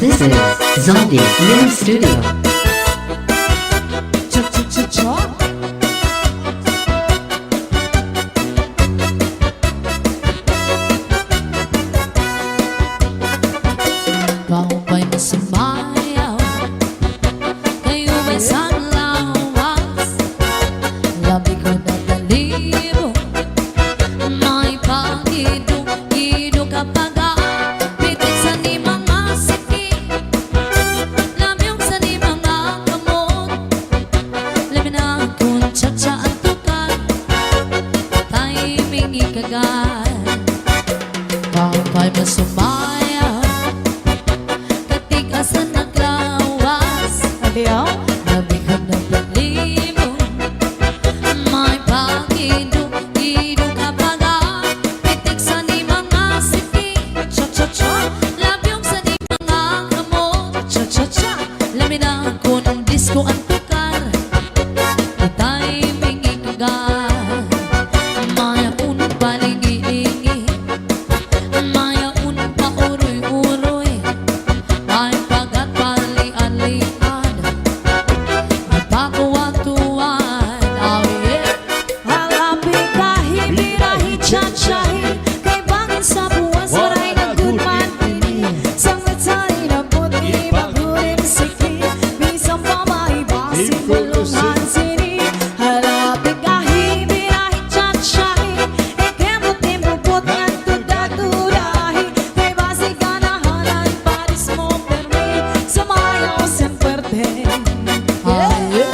This is Zombie Mini Studio. Kau ba'y masumayaw? Kayo ba'y sanlawas? Labi ko na dalibo, may pag-idog-idog kapag pitik sa ni mga sikip, labyong sa ni mga kamot, labi na kung tsa-tsa ang tukal, timing ikagay. Kau ba'y masumayaw? Katigasan naglawas, labi ka na balimo, may pag-idog-idog kapag pitik sa ni mga sikip, labyong sa ni mga kamot, labi na kung disco ang tukar, timing ikagal, maya unong palingi-lingi, maya unong pauroy-uroy, may pagat pali-alian, napakuwatuan, oh yeah. Halapi kahit birahi tsatsyahi, kay bangin sa buwan saray ng gudman ini, sangat sa'y nabuti magulim siki, minsan pa maibasin kulungan sini. Halapi kahit birahi tsatsyahi, ikemot-imupot ng tuda-tudahi, kay basi ganahanan paris mo permi, sumayaw semperte. Ah, yeah.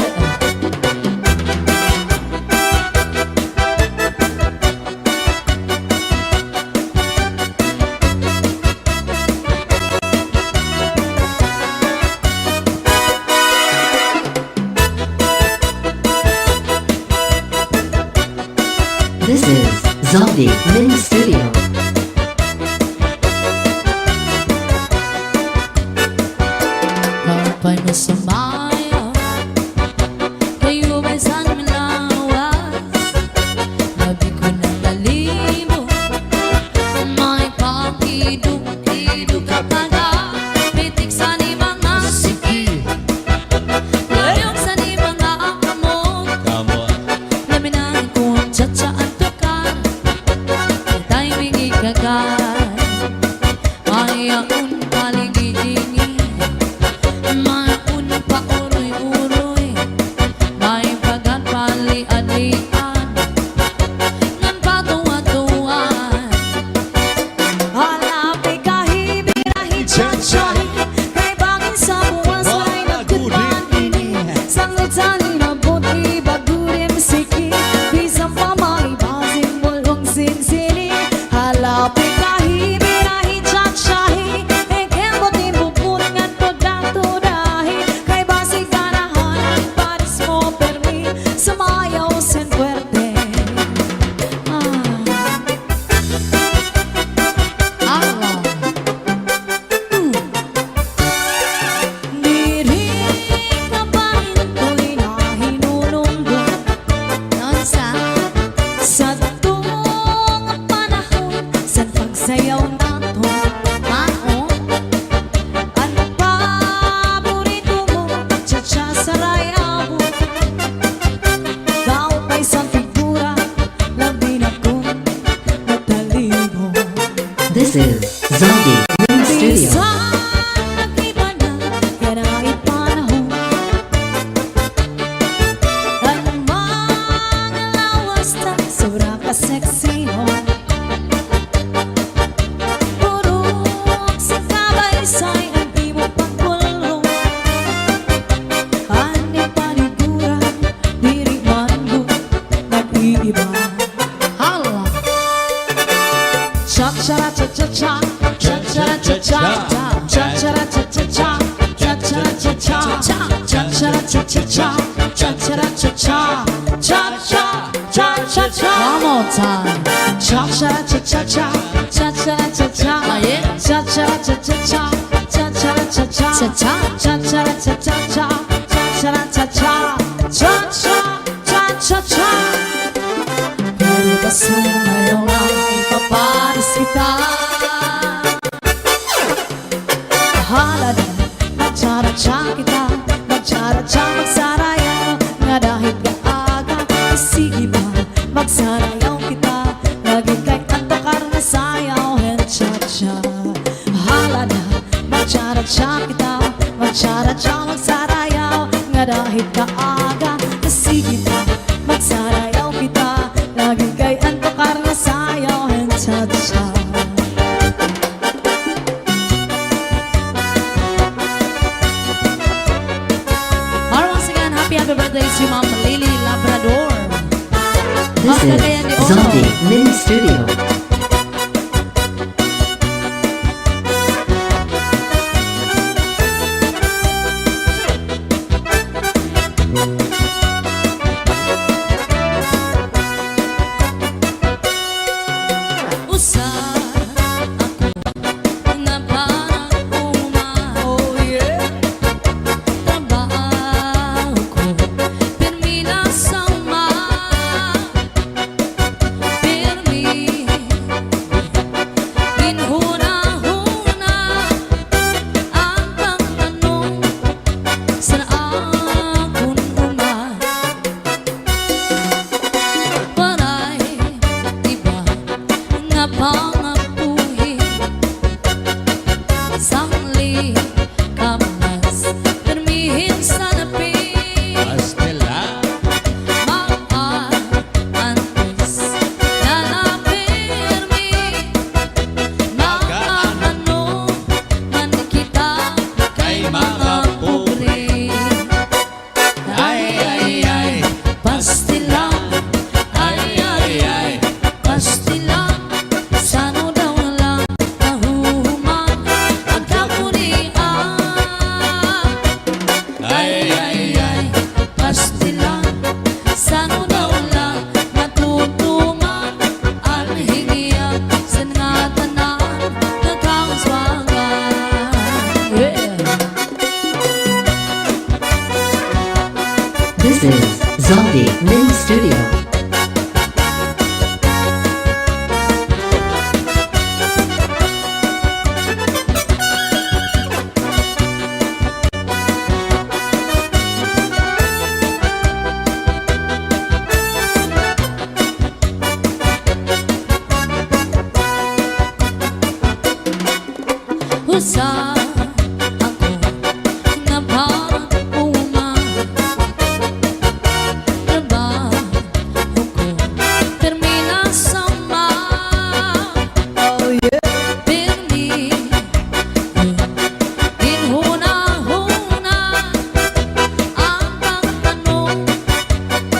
This is Zombie Mini Studio. Kau ba'y masumayaw? Kayo ba'y sanlawas? Labi ko na balimo, may pag-idog-idog kapag pitik sa ni mga sikip, labyong sa ni mga kamot, labi na kung tsa-tsa ang tukar, timing ikagal, maya un palingi-lingi, may unong pauroy-uroy, may pagat pali-alian, ngan patuwa-tuwan. Halapi kahit birahi tsatsyahi, kay bangin sa buwan saray ng gudman ini, sangat sa'y nabuti bagulim siki, bisan pa maibasin bulong sinsini. Halapi kahit birahi tsatsyahi, ikemot-imupot ng tuda-tudahi, kay basi ganahanan paris mo permi, sumayaw sen puerte. Diri ka ba ko'y nahinulunggo sa tuong panahon sa pagsayaw nato? Ano paborito mo? Tsa-tsa saray abo, daw pa'y sa figura, labi na kong natalibo. This is Zombie Mini Studio. Bisang iba na kara'y panahon, ang mga lawas na sobra ka sexy ho, purok sa kabaysay ang di mo pagkulong, ani panigura, diri mango, nag-iiba. Hala! Cha-cha-cha-cha-cha, cha-cha-cha-cha, cha-cha-cha-cha-cha, cha-cha-cha-cha, cha-cha-cha-cha, cha-cha-cha-cha, cha-cha-cha-cha. One more time. Cha-cha-cha-cha-cha, cha-cha-cha-cha, Ah, yeah? cha-cha-cha-cha-cha, cha-cha-cha-cha, Cha-cha. cha-cha-cha-cha, cha-cha-cha-cha, cha-cha-cha-cha. Pero ba sumayaw ay ipaparis kita? Bahala na Magtsara-tsa kita, magtsara-tsa magsarayaw. Nga dahil kaaga, sige ba, magsarayaw kita. Lagi kay kanto karna sayaw, and cha-cha. Hala na, magtsara-tsa kita, magtsara-tsa magsarayaw. Nga dahil kaaga, sige ba, magsarayaw kita. Lagi kay kanto karna sayaw, and cha-cha. Happy birthday si Ma'am Lily Labrador. This is Zombie Mini Studio. This is Zombie Mini Studio. Usa ako na parang uma. Trabaho ko termina sama. Oh yeah. Permi hinuna-huna ang tanong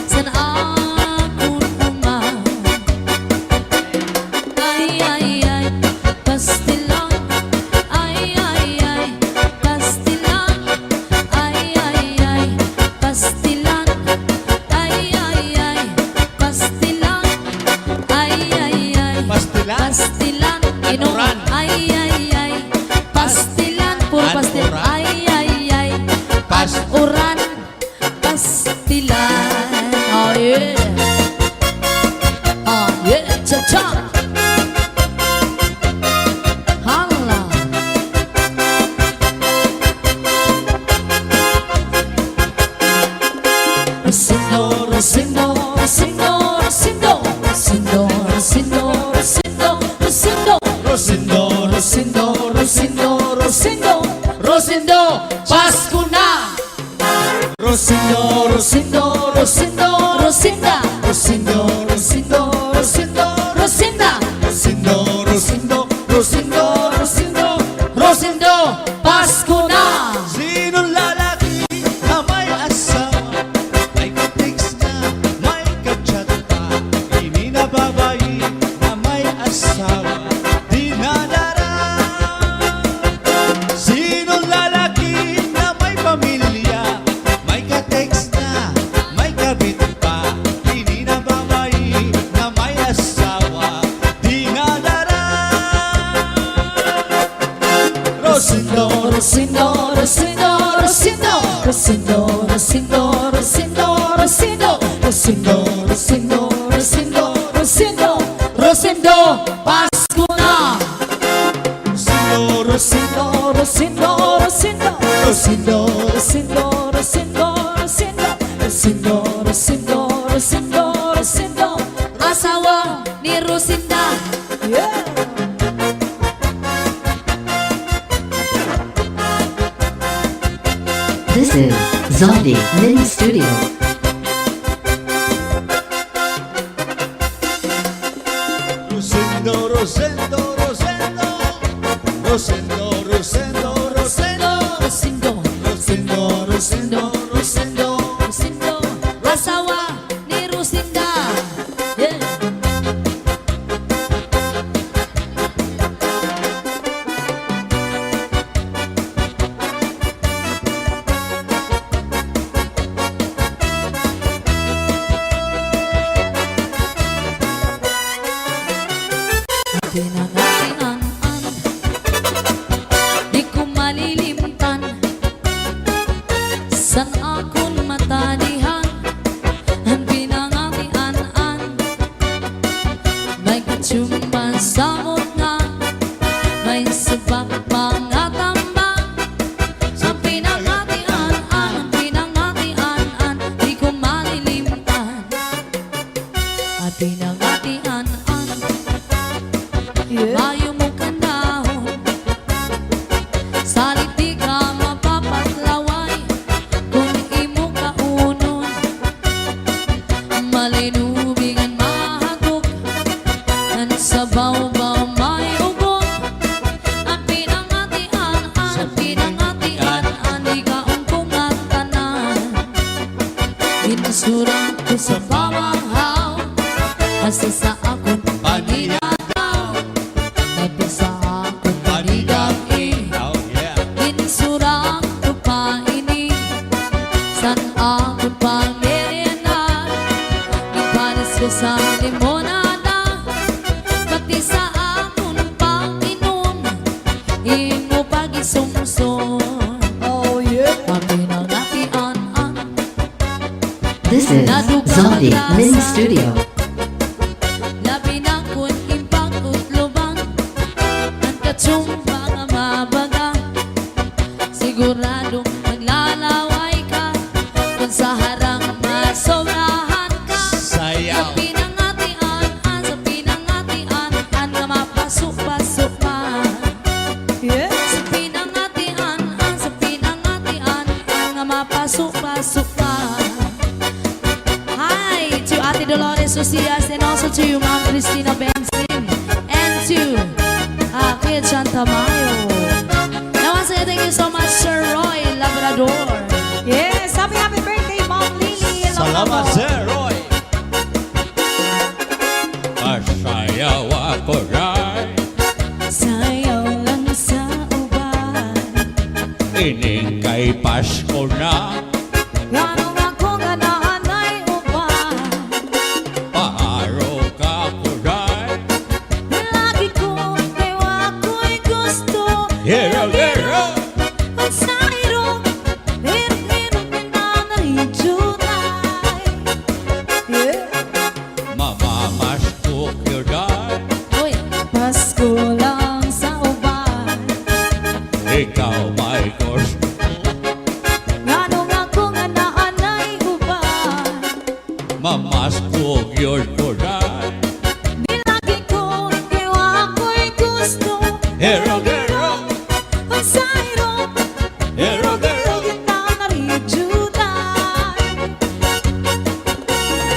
saan akong uma. Ay, pastilan. Pastilan, inuran. Ay, pastilan, puro pastil. Ay, uran, pastilan. Oh yeah, cha-cha. Hala. Rosindo, Rosindo, Rosindo, Rosindo, Rosindo, Rosindo, Rosindo. Rosindo, Rosindo, Rosindo, Rosindo, Rosindo, Pasko na! Rosindo, Rosindo, Rosindo, Rosinda, Rosindo, Rosindo, Rosindo, Rosinda, Rosindo, Rosindo, Rosindo, Rosindo, Rosindo, Pasko na! Sinong lalaki na may asawa, may ka-text na, may ka-chat pa, hindi na babae na may asawa, di nadara. Sinong lalaki na may pamilya, may ka-text na, may kabit pa, hindi na babae na may asawa, di nadara. Rosindo, Rosindo, Rosindo, Rosindo, Rosindo, Rosindo, Rosindo, Rosindo, Rosindo, Rosindo, Rosindo, Rosindo, Rosindo, Pasko na! Rosindo, Rosindo, Rosindo, Rosindo, Rosindo, Rosindo, Rosindo, Rosindo, Rosindo, Rosindo, Rosindo, Rosindo. asawa ni Rosinda. Yeah. This is Zaldi Mini Studio. Rosendo, Rosendo, Rosendo, Rosendo, Rosendo, Rosendo, Rosindo, Rosendo, Rosendo, Rosendo. Rosindo, asawa ni Rosinda. Yeah. Pinangatian-an, di ko malilimtan. San akong matanihan, ang pinangatian-an. May katsumban samot nga, may subak mga tambang. Ang pinangatian-an, di ko malilimtan. At pinangatian-an, Yeah. Mayo mo kanahon, salit di ka mapapatlaway. Kung imo kaunon, malinubigan mahagok. Ang sabaw-baw may ugok. Ang pinangatian, di ka ungkong at tanan. Ginsurang ko sa pamahaw, asa sa akong paninagaw. Nagpisa akong panigang-i, Oh yeah. insurang ko pa ini. San akong pangirianan, ipanis ko sa limonada. Pati sa akong pang-inom, imo pag-isumson. Oh yeah. Ang pinangatian-an, This is Zaldi Mini Studio. labi na kun impang utlubang. Ang katsumba nga mabaga, siguradong maglalaway ka. Kung sa harang masobrahan ka, sa Sayaw. pinangatian-an, nga mapasok-pasok pa. Yeah. Sa pinangatian-an, nga mapasok-pasok pa. Hi to Ate Dolores Socias and also to Ma'am Cristina Benson and to Kuya Chan Tamayo. Now once again, thank you so much, Sir Roy Labrador. Yes. Happy birthday, Mom Lily. Salamat, Sir Roy. Pasayaw ako rin, Sayaw lang sa uban. ining kay Pasko na. Ganong ako ganahan ay uban. Paaro ka ko rin. Lagi ko, ewa ko'y gusto. Hero, hero. Ang sayro, hirap-hirap pinanay-junay. Yeah. Mamamasko ko rin. Uy, Pasko lang sa uban. Ikaw may gusto. Ganong ako ganahan ay uban. Mamasko yun ko rin. Di lagi ko, ewa ko'y gusto. Hero, hero. Ang sayro, Hero, hero. pinanay-junay.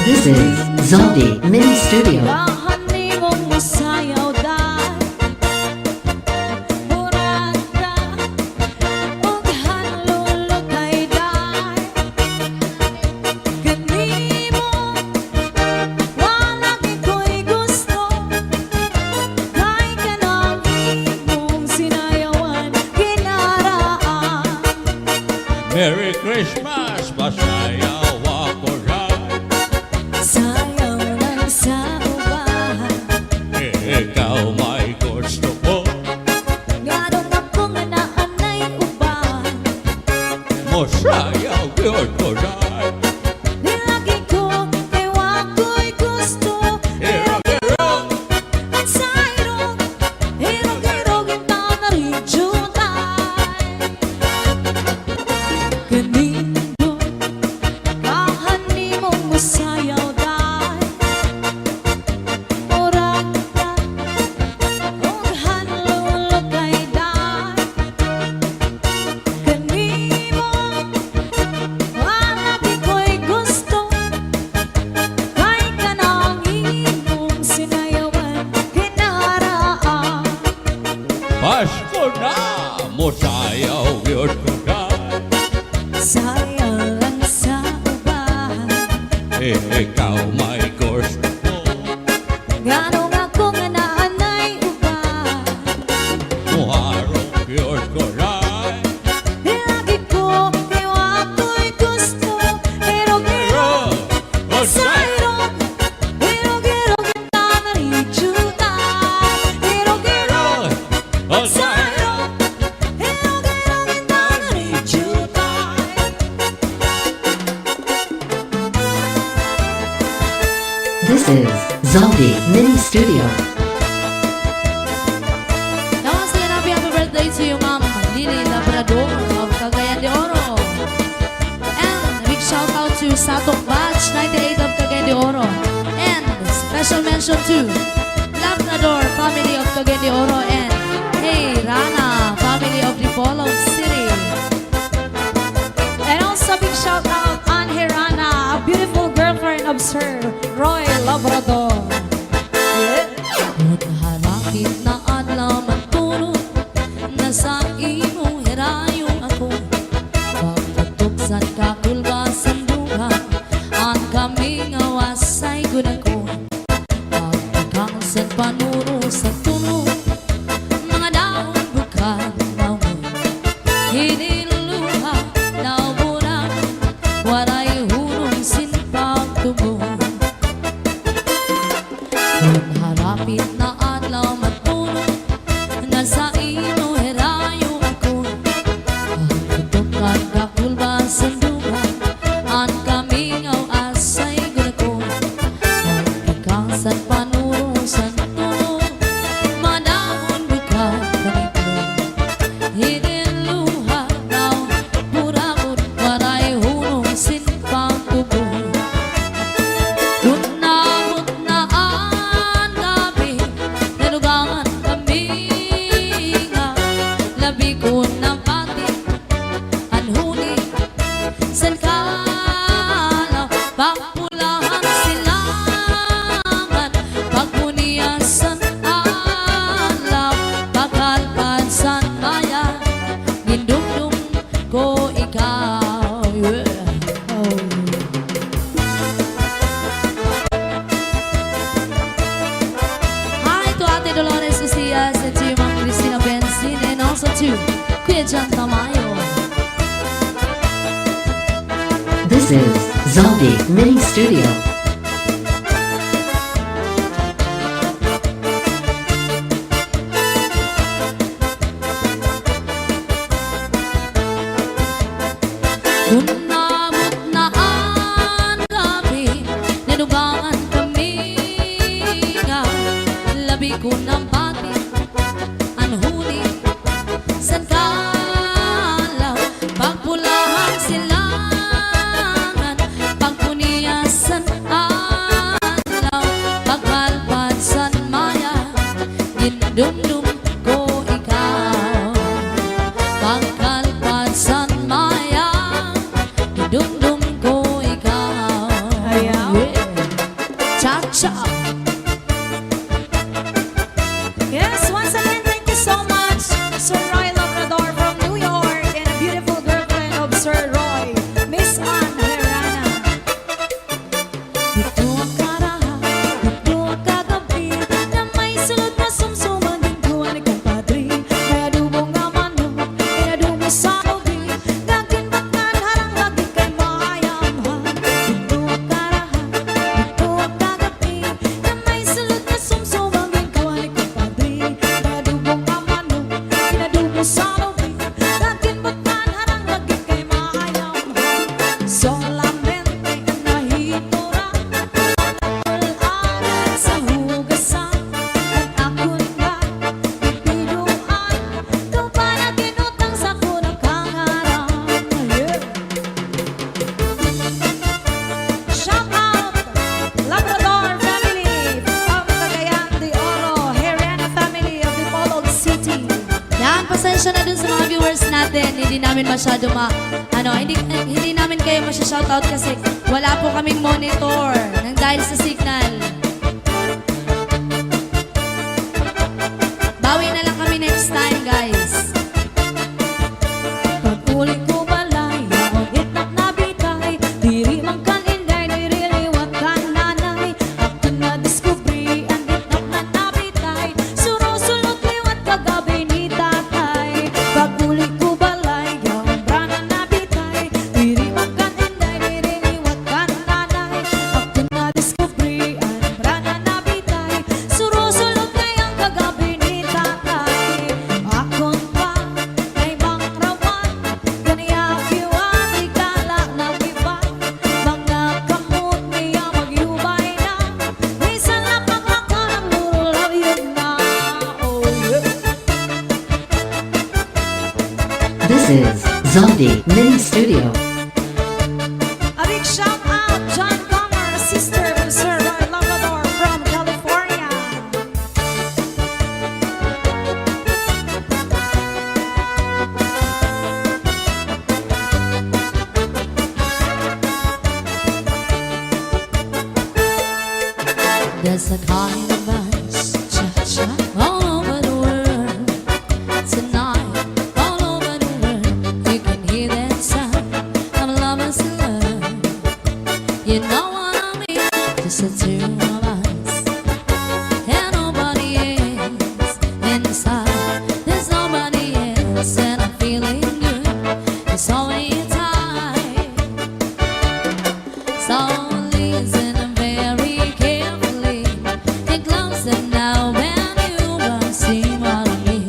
This is Zaldi Mini Studio. Kahani mong masayaw dahil Murada Huwag hanlulukay dahil Gani mo Walang iko'y gusto Kay ka nang imong sinayawan Kinaraan Merry Christmas, masayaw ako rin. Sayaw lang sa uban Ikaw may gusto ko. Ganong ako nga naanay uban Masayaw yun ko rin. Nilagi ko, ewa ko'y gusto Hero, hero. Ang sayro, hirog-hirog yung tanari junay ikaw yun ko na. Sayang lang sa uban. Ikaw may gusto ko. Ganong ako nga naanay uban. Muharap yun ko na. Lagi ko kayo ako'y gusto. Pero giro sayro. Pero giro kita marichuta. Pero giro sayro. Pero giro kita marichuta. This is Zaldi Mini Studio. Namaste and happy birthday to you, Ma'am Lily Labrador of Cagayan de Oro. And a big shout out to Satong Batch 98 of Cagayan de Oro. And special mention to Labrador family of Cagayan de Oro and Hey Rana family of Dipolog City. And also big shout out on Hirana, a beautiful girlfriend of Sir Roy Labrador. At harapit na adlaw matulog na sa imo hirayong ako. Pagpatuksan kakulbasan duha ang kaming awasay gunako. Pagpagkangsan panuro sa tunog mga daon bukad mawon. Hiniluluha na muna waray hunong sinpag tubo. Kung harapit na adlaw matulog na sa imo herayo ako. Pagtutukan kakulbasan duha ang kamingaw asay gunako. Pagkikangsan panuro sa tunog manahon bukad kanito. Hiniluha daw burakot waray hunong sinpang tubo. Kunamot na ang gabi, nalugangan kami nga. Labi ko ng pati, anhuni, san kalaw. Pagpulahan silangan, pagmuniasan alaw. Pagkalpansan maya, gindumdum ko ikaw. Yeah. Hi to Ate Dolores Ucias and to Ma'am Cristina Benzin and also to Kuya John Tamayo. This is Zaldi Mini Studio. Kunamot na ang gabi, nalugangan kami nga. Labi ko ng pati, anhuni, san kalaw. Pagpulahan silangan, pagpuniasan alaw. Pagkalpansan maya, gindumdum ko ikaw. Pagkalpansan maya, gindumdum ko ikaw. Ayaw. Yeah. Cha-cha. Yes, once again, thank you so much, Sir Roy Labrador from New York, and a beautiful girlfriend of Sir Roy, Miss Ann Herrana. Ito ang karaha, ito ang kagabi, na may sulod na sumsuman din ko ang nagkapadri. Kaya dubong nga mano, kaya dumo sa ubi, gagin baknan harang lagi kay mayamhan. Ito ang karaha, ito ang kagabi, na may sulod na sumsuman din ko ang nagkapadri. Kaya dubong nga mano, kaya dumo sa ubi, gagin baknan harang lagi kay mayamhan. Solamente nahitura, aral sa hugasan, at ako'y nagbibiduan, ikaw pa na tinutang sa kunang kangarang. Shout out, Labrador family of Cagayan de Oro, Herrana family of Dipolog City. Yan, pasensya na dun sa mga viewers natin. Hindi namin masyado hindi namin kayo masya-shoutout kasi wala po kaming monitor nang dahil sa signal. Bawi na lang kami next time, guys. This is Zombie Mini Studio. A big shout out, John Comer, sister of Sir Roy Labrador from California. There's a kind of buzz, cha-cha, all over the world. Tonight, all over the world, you can hear that sound of lovers in love. You know what I mean? Just the two of us, and nobody else inside. There's nobody else, and I'm feeling good. It's always time. So listen very carefully. Get closer now when you will see what I mean.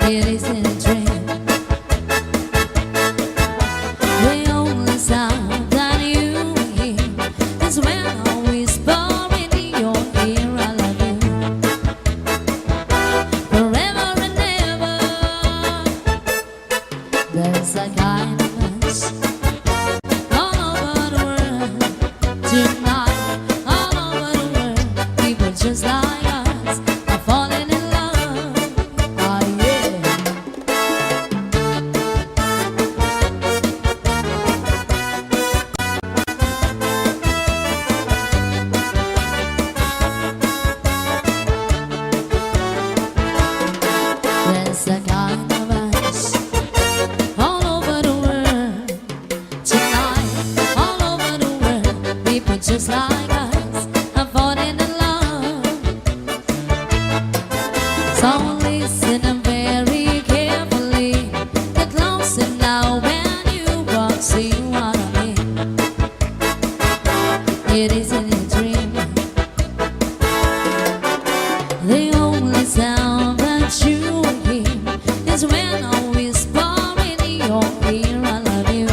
It isn't a dream. The only sound that you hear is when I whisper in your ear, I love you forever and ever. There's a kind of us all over the world tonight, all over the world. People just like us are falling in love. Oh yeah. There's a kind of us all over the world tonight, all over the world. People just like us are falling in love. So listen very carefully. Get closer now when you walk, see what I mean. It isn't a dream. The only sound that you hear is when I whisper in your ear, I love you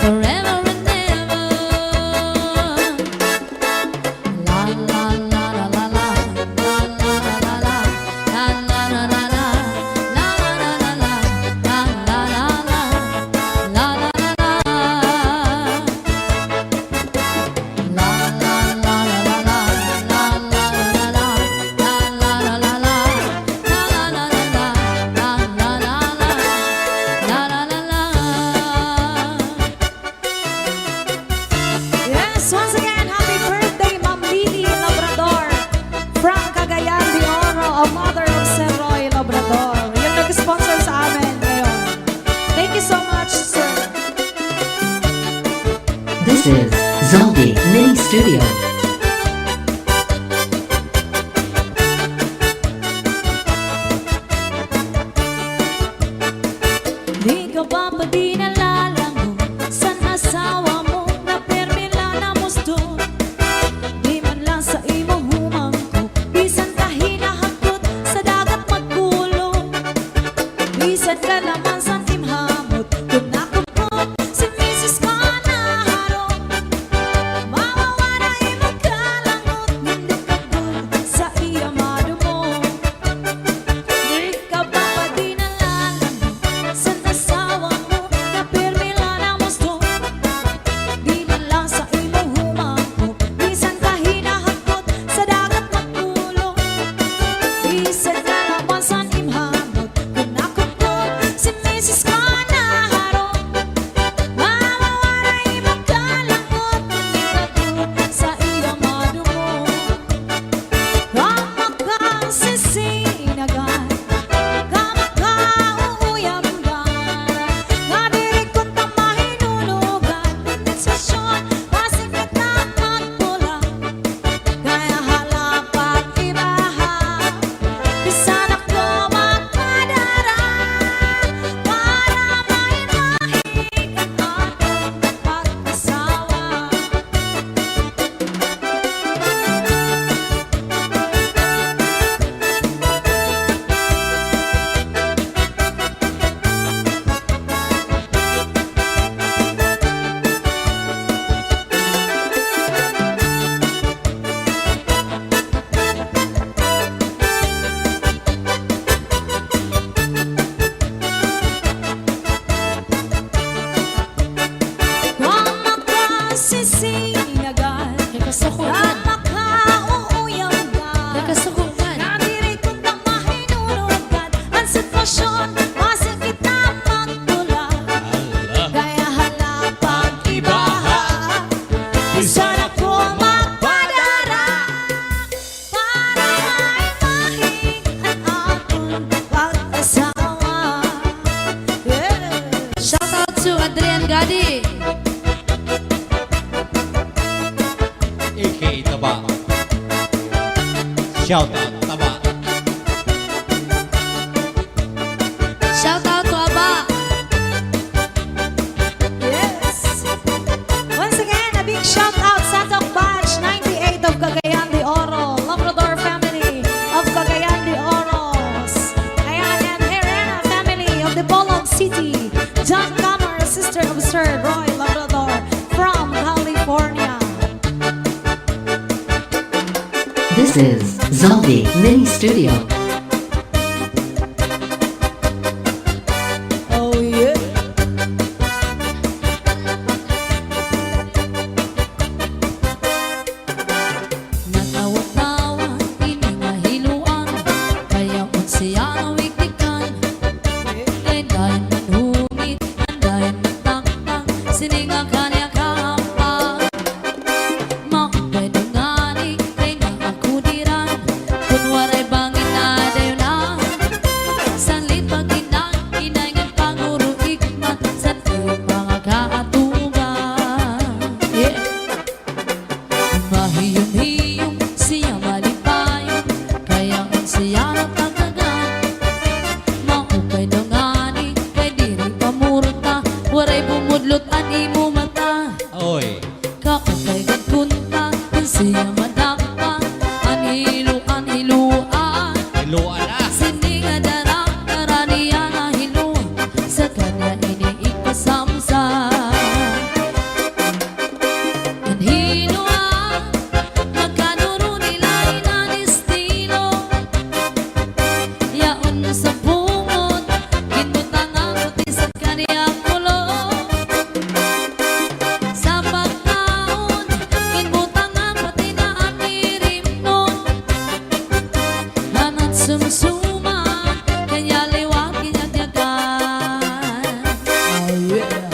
forever and ever. La la la la la la, la la la la la, la la la la la, la la la la la, la la la la, la la la la. La la la la la la, la la la la la, la la la la la, la la la la la, la la la la, la la la la la. Yes, once again, happy birthday, Ma'am Lily Labrador from Cagayan de Oro, a mother of Sir Roy Labrador. Yung nag-sponsor sa amin ngayon. Thank you so much, sir. This is Zombie Mini Studio. Di ka ba pa dinalalango sa asawa mo na permila na musto? Di man lang sa imo humangko, bisan ka hinahakot sa dagat magkulong. Bisan ka laman sa timhamot, kung nakupot si Mrs. Manaharo. Mawawala imo kalangot, hindi ka bug sa iya madumo. Di ka ba pa dinalalango sa asawa mo na permila na musto? Di man lang sa imo humangko, bisan ka hinahakot sa dagat magkulong. Bisan ka laman sa imhamot, kung nakupot si Mrs. asawa. Yeah. Shout out to Adrian Gadi. AK Taba. Shout out Taba. Shout out to Aba. Yes. Once again, a big shout out Santok Batch 98 of Cagayan de Oro, Labrador family of Cagayan de Oros. Ayan, and Herrera family of the Bolog City. John Camer, sister of Sir Roy Labrador from California. This is Zaldi Mini Studio. Oh yeah. Natawa-tawa, iningahiluan, kaya unsiya na wiktikan. Kay dahin manhumit, dahin mataktak, sininga kanya kahampag. Maupay dungani, kay nakakudiran, kunwaray bangin na dayon na. Sanlit pag-inang, inayngan panguro ikmat, sa iyong mga kaatugan. Yeah. Mahiyom-hiyom siya malipayon, kaya ang siya natagagan. Maupay dungani, kay diri pamurta, waray bumudlot an imo mata. Oy. Kaupay gagkunta, ang siya madakpa, anhiluan. Iluan na. Sindi nga darang, karaniya na hilo, sa kanya iniikasamsa. Ang hinuan, magkanuro nila inanistilo. Yaon sa bungot, kinbutang ang puti sa kanya kulo. Sa pagkaon, kinbutang ang pati na amirim nun. Hanat sumsuma, kanya liwag kinagyagan. Oh yeah.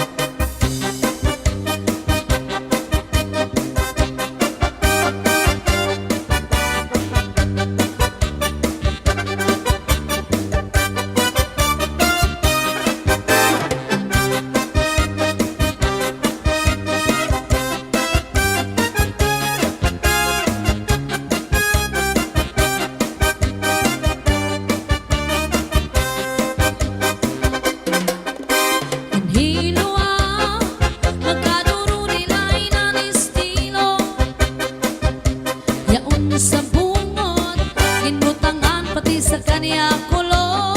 Ang hinuan, magkaduro nila inanistilo. Yaon sa bungot, kinbutangan pati sa kanya kulo.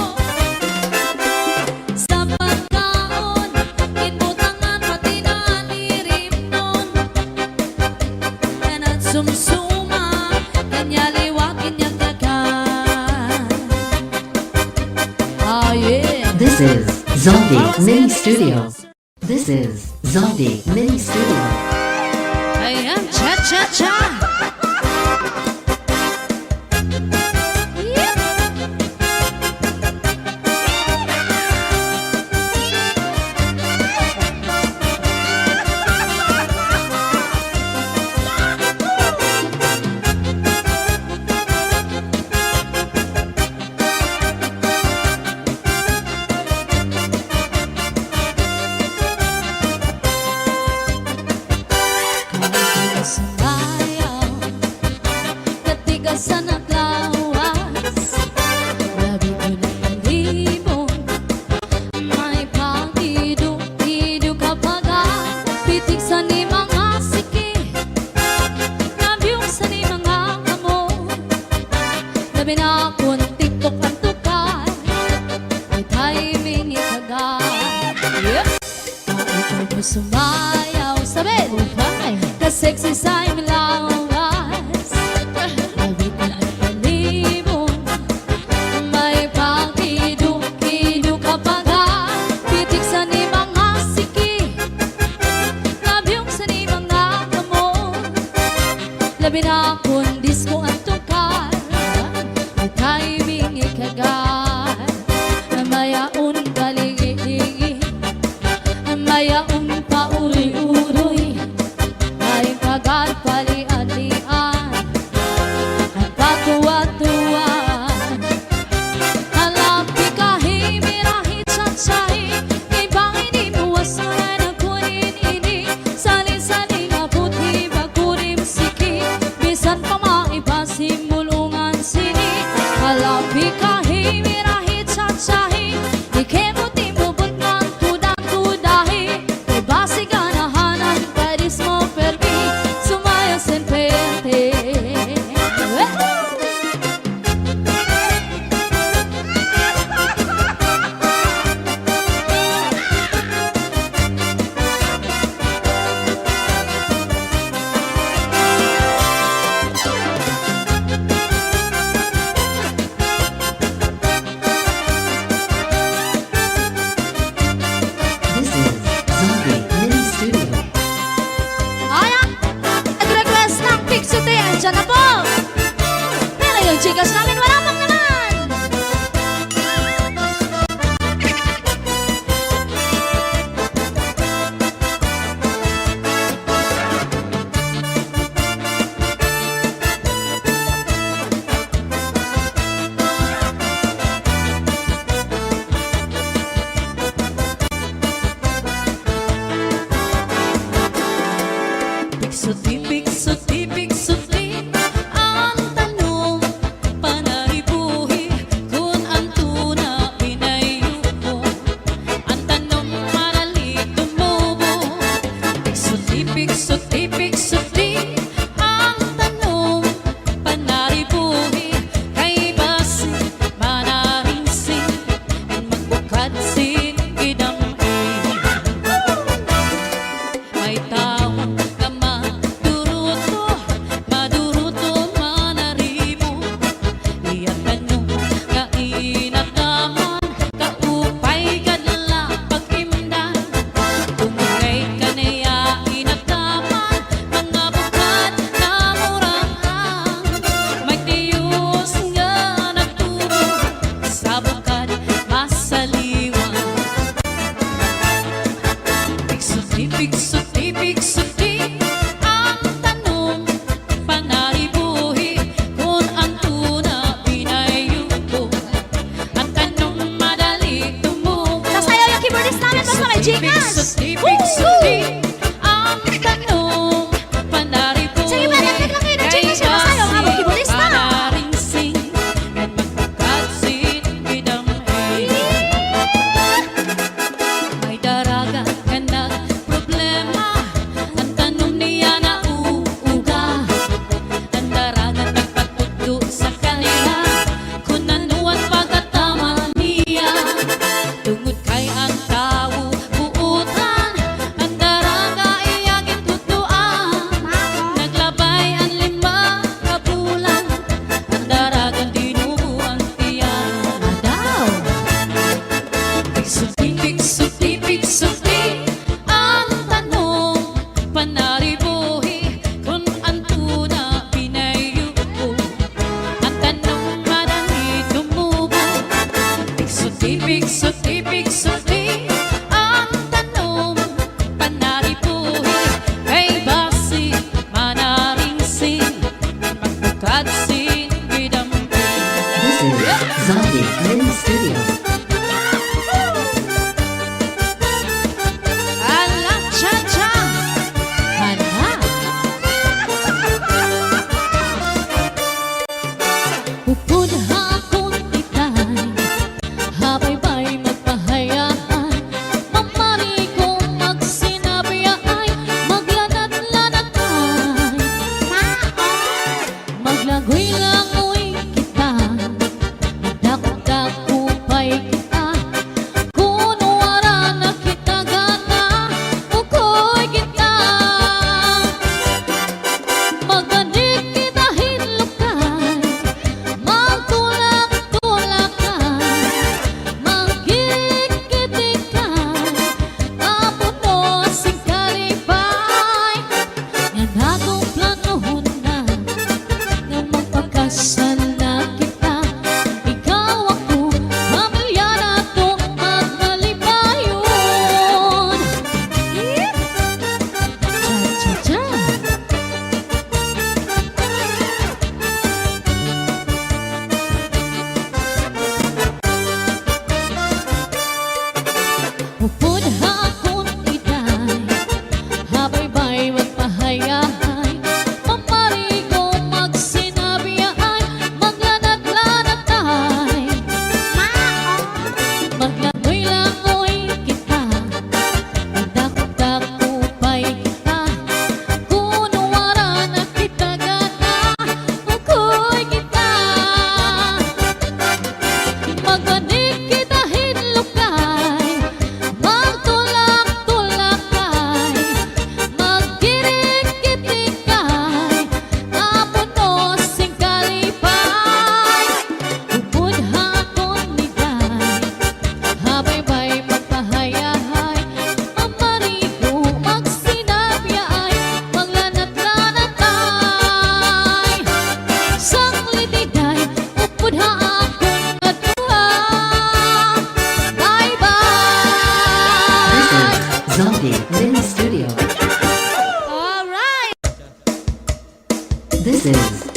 Sa pagkaon, kinbutangan pati na anirim nun. Kanat sumsuma, kanya liwag kinagyagan. Ah yeah. This is Zaldi Mini Studio. This is Zaldi Mini Studio. Ayan, cha-cha-cha! Yep. Sumayaw, katigasan at lawas. Labi ko ng palibon, may pag-idu-idu kapag pitik sa ni mga siki. Nabiyong sa ni mga kamo, labi na akong tiktok ang tukay, may timing ikagay. Yep! Ikaw mo sumayaw, sabi, ka-sexy sa iyong lawas. Labi ko ng palibon, may pag-idu-idu kapag pitik sa ni mga siki. Labyong sa ni mga kamo, labi na akong disco ang tukar, may timing ikagar. Mayaon kaligi-ligi, mayaon pauri-uroy, may kagar pali Ikemo timubot ng tudang-tudahi Kay basi ganahanan Paris mo permi Sumayo sen pente This is Zombie Mini Studio. Ayan! Nag-request ng Pixute, andyan na po! Pero yung chikas namin, wala pang naman! Pixute, Pixute, Pixute Ang tanong panaribuhi Kung ang tuna pinayubo Ang tanong marali tumubo Pixute, Pixute, Pixute Ang tanong panaribuhi Kay basi manaringsin Ang magbukad sin idamay May tao na maduruto manaribo Iyan tanong kainat naman Kaupay kadala pag-imdan Tumugay ka niya inat naman Mga bukad na muranghang May tiyos nga nagturo Sa bukad masaliwan Pixute, Pixute, Pixute Ang tanong panaribuhi Kung ang tuna pinayubo Ang tanong madali tumubo Sasayaw yung keyboardist namin basta may chikas Pixute, Pixute Ang tanong panaribuhi Sige ba, naglag lang kayo ng chikas yung masayaw nga mga keyboardista Manaringsing at magpagkatsin idamay May daraga ka na problema Ang tanong niya na uuga Ang daraga nagpatuto sa kanila Kung ano ang pagkatama niya Tungod kay ang tao buutan Ang daraga iyagin tutuan Naglabay ang 5 ka bulan Ang daraga dinubuan tiyan Daw Pixute, Pixute, Pixute Ang tanong panaribuhi Kung ang tuna pinayubo Ang tanong madali tumubo Pixute, Pixute, Pixute Ang tanong panaribuhi Kay basi manaringsin Magpukadsin gidamping This is Zombie Mini Studio. Alam cha-cha Hana Upod hapon titay Habay-bay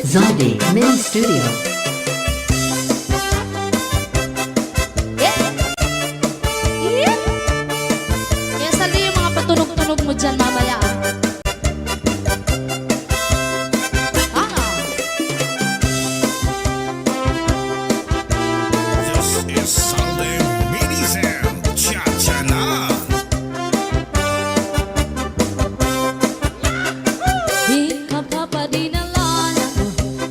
Zombie Mini Studio. Kaya sali yung mga patunog-tunog mo dyan mamaya. This is Sunday Mini Sam Cha-Cha na. Di ka pa pa dinalala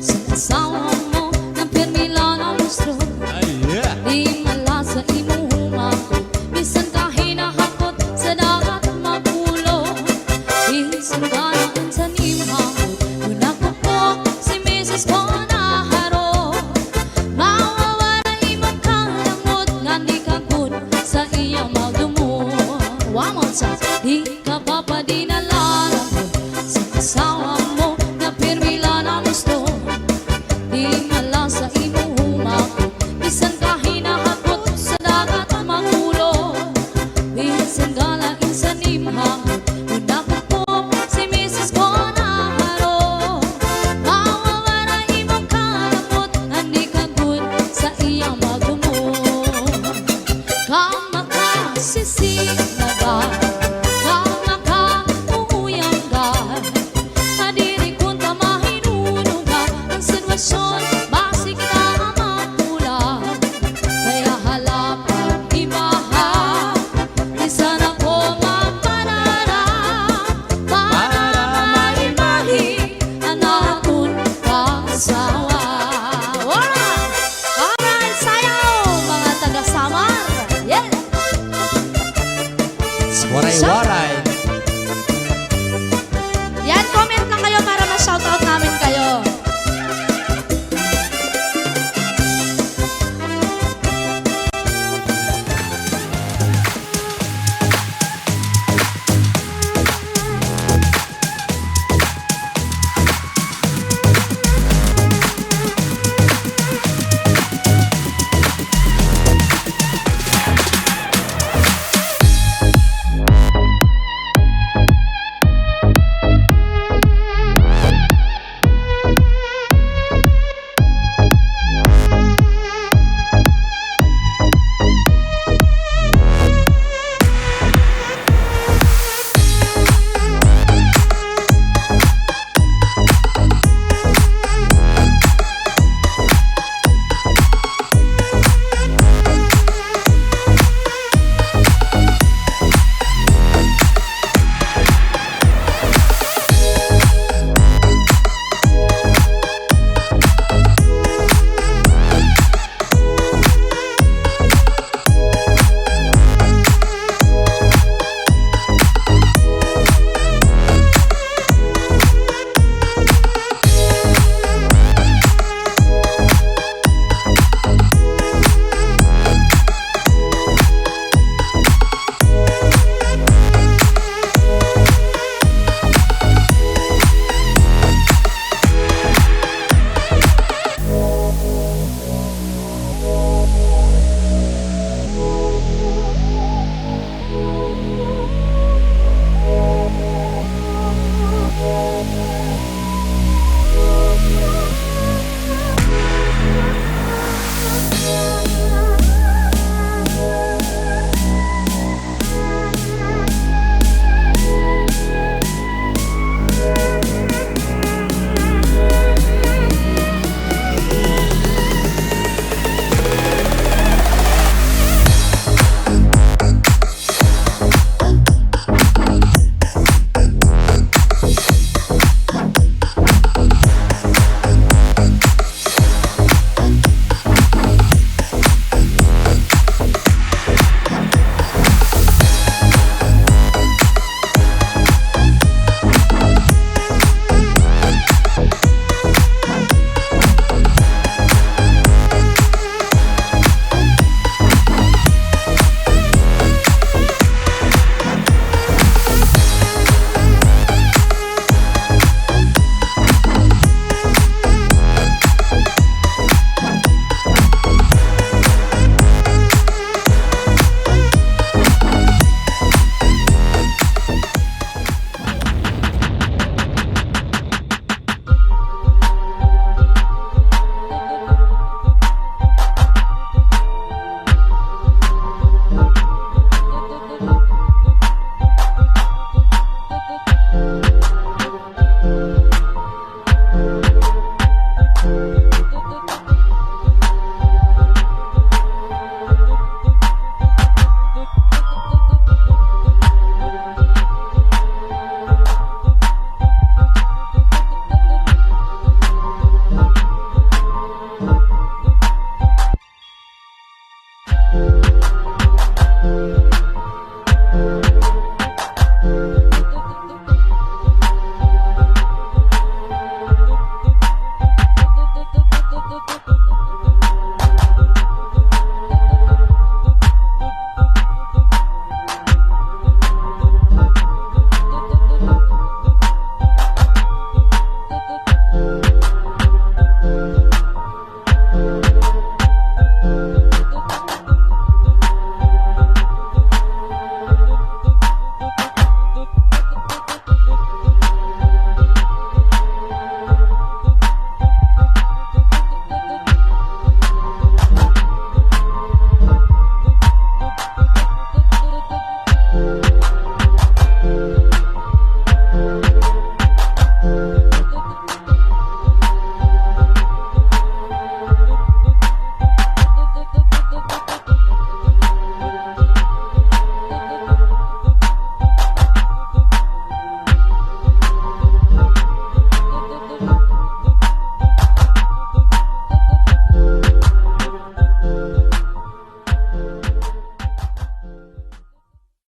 sa asawa mo ng permila ng gusto. Ay, yeah. Di malasa inuhuma ko bisan ka hinahakot sa dagat magulo. Bisan ka naan sa nimhakot kung ako po si Mrs. Bonaharo. Mawawala imong kalamot nga di ka good sa iyang magdumot. One more time. Di ka pa pa dinalala sa asawa mo na permila na gusto. Di malasa inuhuma ko bisan ka hinahakot sa dagat magulo. Bisan galain sa nimhakot kung ako po si Mrs. Bonaharo. Mawawala imong kalamot hindi ka good sa iyang magdumot. Kama ka sisinagan, kama ka uuyanggan, kadiri kung tamahinunugan ang sitwasyon, basi kita makulang. Kaya halapang ibaha, di sana ko maparara, para maimahi ang atong kasawa. Alright, sayaw mga taga-Samar. Yeah. Waray-waray.